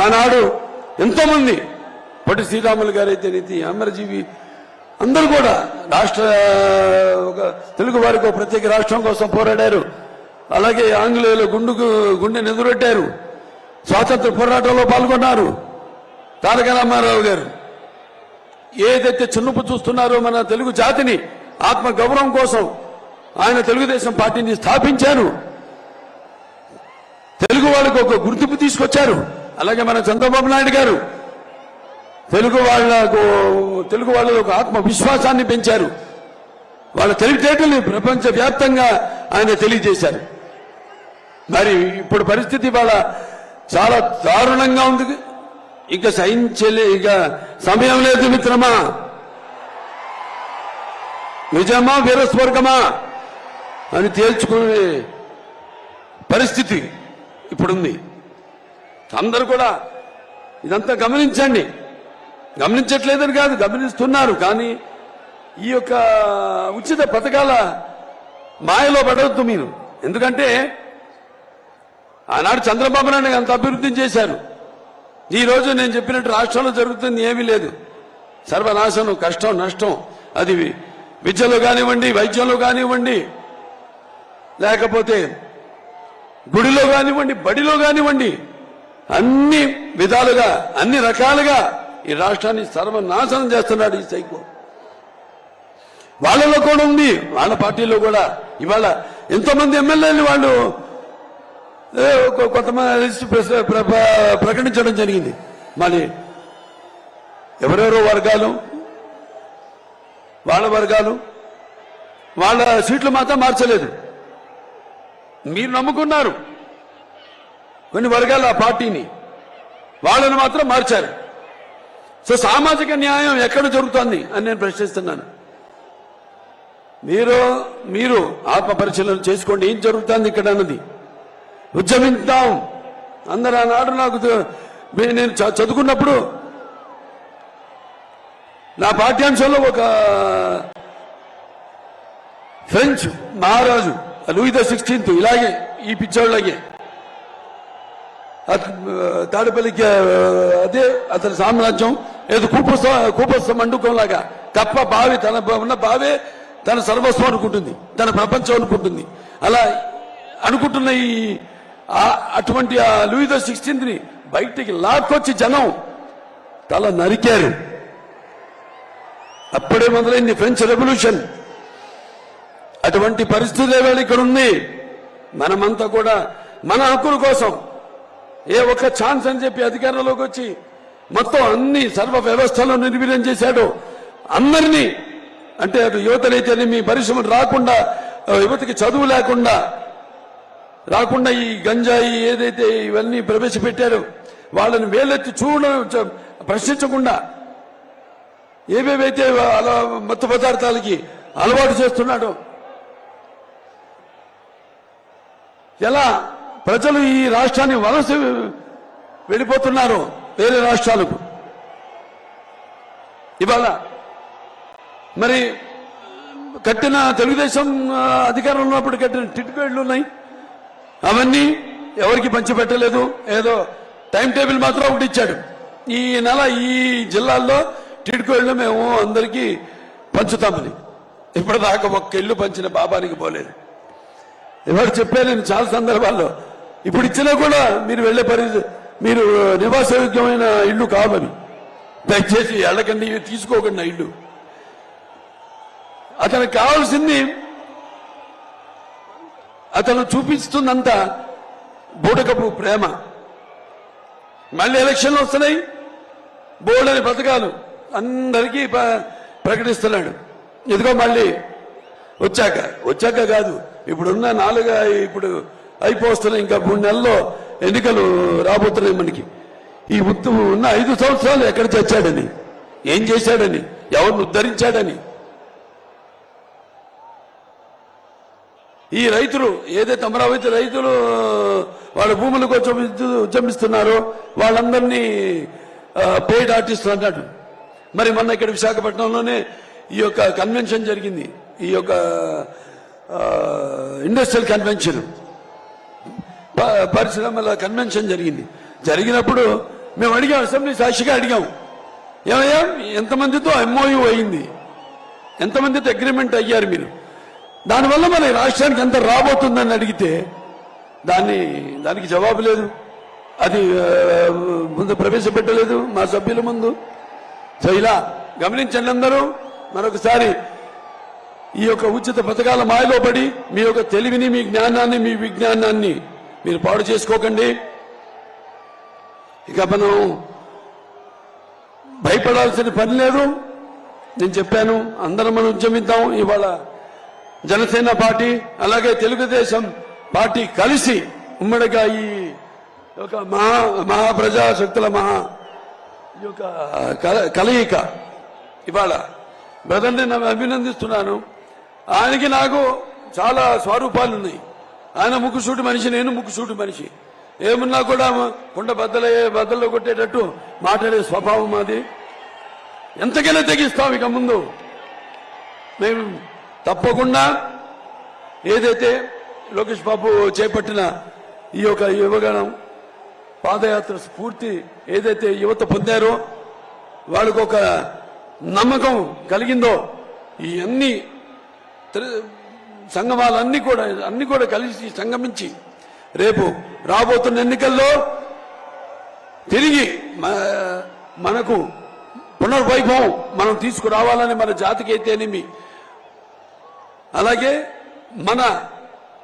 ఆనాడు ఎంతోమంది పొట్టి శ్రీరాములు గారైతే నీతి అమరజీవి అందరూ కూడా ఒక తెలుగు వారికి ఒక ప్రత్యేక రాష్ట్రం కోసం పోరాడారు. అలాగే ఆంగ్లేయులు గుండె ఎదురొట్టారు. స్వాతంత్ర పోరాటంలో పాల్గొన్నారు. తారక రామారావు గారు ఏదైతే చిన్నపు చూస్తున్నారో మన తెలుగు జాతిని ఆత్మ గౌరవం కోసం ఆయన తెలుగుదేశం పార్టీని స్థాపించారు. తెలుగు వాళ్ళకు ఒక గుర్తింపు తీసుకొచ్చారు. అలాగే మన చంద్రబాబు నాయుడు గారు తెలుగు వాళ్ళ ఒక ఆత్మ విశ్వాసాన్ని పెంచారు. వాళ్ళ తెలివితేటల్ని ప్రపంచ వ్యాప్తంగా ఆయన తెలియజేశారు. మరి ఇప్పుడు పరిస్థితి వాళ్ళ చాలా దారుణంగా ఉంది. ఇక ఇక సమయం లేదు మిత్రమా. నిజమా వీరస్వర్గమా అని తేల్చుకునే పరిస్థితి ఇప్పుడుంది. అందరూ కూడా ఇదంతా గమనించండి. గమనించట్లేదని కాదు, గమనిస్తున్నారు. కానీ ఈ యొక్క ఉచిత పథకాల మాయలో పడవద్దు మీరు. ఎందుకంటే ఆనాడు చంద్రబాబు నాయుడు అంత అభివృద్ధి చేశారు. ఈ రోజు నేను చెప్పినట్టు రాష్ట్రంలో జరుగుతుంది ఏమీ లేదు. సర్వనాశనం, కష్టం, నష్టం. అది విద్యలో కానివ్వండి, వైద్యంలో కానివ్వండి, లేకపోతే గుడిలో కానివ్వండి, బడిలో కానివ్వండి, అన్ని విధాలుగా అన్ని రకాలుగా ఈ రాష్ట్రాన్ని సర్వనాశనం చేస్తున్నాడు ఈ సైకో. వాళ్ళలో కూడా ఉంది, వాళ్ళ పార్టీలో కూడా. ఇవాళ ఎంతోమంది ఎమ్మెల్యేలు వాళ్ళు కొంతమంది ప్రకటించడం జరిగింది. మరి ఎవరెవరో వర్గాలు వాళ్ళ సీట్లు మాత్రం మార్చలేదు. మీరు నమ్ముకున్నారు కొన్ని వర్గాలు ఆ పార్టీని, వాళ్ళని మాత్రం మార్చారు. సో సామాజిక న్యాయం ఎక్కడ జరుగుతుంది అని నేను ప్రశ్నిస్తున్నాను. మీరు ఆత్మ పరిశీలన చేసుకోండి. ఏం జరుగుతుంది ఇక్కడ అన్నది. ఉద్యమిద్దాం అందరూ. ఆనాడు నాకు నేను చదువుకున్నప్పుడు నా పాఠ్యాంశంలో ఒక ఫ్రెంచ్ మహారాజు లూయి ద 16th ఇలాగే ఈ పిచ్చోళ్ళగే తాడపల్లికి అదే అతని సామ్రాజ్యం ఏదో కూపస్థ మండుకంలాగా కప్ప బావి తన ఉన్న బావే తన సర్వస్వం అనుకుంటుంది, తన ప్రపంచం అనుకుంటుంది. అలా అనుకుంటున్న అటువంటి ఆ లూయి ద 16th బయటికి లాక్కొచ్చి జనం తల నరికారు. అప్పుడే మొదలైంది ఫ్రెంచ్ రెవల్యూషన్. అటువంటి పరిస్థితి వేళ ఇక్కడ ఉంది. మనమంతా కూడా మన హక్కుల కోసం ఏ ఒక్క ఛాన్స్ అని చెప్పి అధికారంలోకి వచ్చి మొత్తం అన్ని సర్వ వ్యవస్థలను నిర్వీర్యం చేశాడు. అందరినీ అంటే అటు యువతనైతే మీ పరిశ్రమలు రాకుండా, యువతకి చదువు రాకుండా ఈ గంజాయి ఏదైతే ఇవన్నీ ప్రవేశపెట్టారో వాళ్ళని వేలెత్తి ప్రశ్నించకుండా ఏవేవైతే అలా మత్తు పదార్థాలకి అలవాటు చేస్తున్నాడో, ఎలా ప్రజలు ఈ రాష్ట్రాన్ని వలస వెళ్ళిపోతున్నారు వేరే రాష్ట్రాలకు. ఇవాళ మరి కట్టిన తెలుగుదేశం అధికారంలో ఉన్నప్పుడు కట్టిన టిట్కోయిడ్లు ఉన్నాయి. అవన్నీ ఎవరికి పంచిపెట్టలేదు. ఏదో టైం టేబుల్ మాత్రం ఒకటి ఇచ్చాడు. ఈ నెల ఈ జిల్లాల్లో టిట్కోయిడ్లు మేము అందరికీ పంచుతామని. ఇప్పటిదాకా ఒక్క ఇల్లు పంచిన బాబానికి పోలేదు. ఎవరు చెప్పాను నేను చాలా సందర్భాల్లో. ఇప్పుడు ఇచ్చినా కూడా మీరు వెళ్లే మీరు నివాసయోగ్యమైన ఇల్లు కావాలి. దయచేసి ఎళ్ళకండి, తీసుకోకండి ఆ ఇల్లు. అతనికి కావాల్సింది అతను చూపిస్తున్నంత బూడకపు ప్రేమ. మళ్ళీ ఎలక్షన్లు వస్తున్నాయి, బోర్డని పథకాలు అందరికీ ప్రకటిస్తున్నాడు. ఇదిగో మళ్ళీ వచ్చాక కాదు, ఇప్పుడున్న ఇప్పుడు అయిపోతున్నాయి. ఇంకా 3 నెలల్లో ఎన్నికలు రాబోతున్నాయి మనకి. ఈ ఉన్న 5 సంవత్సరాలు ఎక్కడ తెచ్చాడని, ఏం చేశాడని, ఎవరిని ఉద్ధరించాడని, ఈ రైతులు ఏదైతే అమరావతి రైతులు వాళ్ళ భూముల కోసం ఉద్యమిస్తున్నారో వాళ్ళందరినీ పెయిడ్ ఆర్టిస్టులు అన్నాడు. మరి మొన్న ఇక్కడ విశాఖపట్నంలోనే ఈ యొక్క కన్వెన్షన్ జరిగింది. ఈ యొక్క ఇండస్ట్రియల్ కన్వెన్షన్, పరిశ్రమల కన్వెన్షన్ జరిగినప్పుడు మేము అడిగాం, అసెంబ్లీ సాక్షిగా అడిగాం, ఏమయ్యా ఎంతమందితో ఎంఓయూ అయింది, ఎంతమందితో అగ్రిమెంట్ అయ్యారు మీరు, దానివల్ల మన రాష్ట్రానికి ఎంత రాబోతుందని అడిగితే దానికి జవాబు లేదు. అది ముందు ప్రవేశపెట్టలేదు మా సభ్యుల ముందు. సో ఇలా గమనించండి అందరూ. మరొకసారి ఈ యొక్క ఉచిత పథకాల మాయలో పడి మీ యొక్క తెలివిని, మీ జ్ఞానాన్ని, మీ విజ్ఞానాన్ని మీరు పాడు చేసుకోకండి. ఇక మనం భయపడాల్సిన పని లేదు. నేను చెప్పాను, అందరం మనం ఉద్యమిద్దాం. ఇవాళ జనసేన పార్టీ అలాగే తెలుగుదేశం పార్టీ కలిసి ఉమ్మడిగా ఈ యొక్క మహాప్రజాశక్తుల ఈ యొక్క కలయిక ఇవాళ బ్రదర్ని నేను అభినందిస్తున్నాను. ఆయనకి నాకు చాలా స్వరూపాలు ఉన్నాయి. ఆయన ముక్కుసూటి మనిషి, నేను ముక్కుసూటి మనిషి. ఏమున్నా కూడా కుండ బద్దల్లో కొట్టేటట్టు మాట్లాడే స్వభావం మాది. ఎంతకైనా తెగిస్తాం. ఇక ముందు మేము తప్పకుండా ఏదైతే లోకేష్ బాబు చేపట్టిన ఈ యొక్క యువగణం పాదయాత్ర స్ఫూర్తి ఏదైతే యువత పొందారో, వాళ్ళకు ఒక నమ్మకం కలిగిందో, ఈ అన్ని సంగమాలన్నీ కూడా కలిసి సంగమించి రేపు రాబోతున్న ఎన్నికల్లో తిరిగి మనకు పునర్వైభవం మనం తీసుకురావాలని, మన జాతికి అయితేనేమి అలాగే మన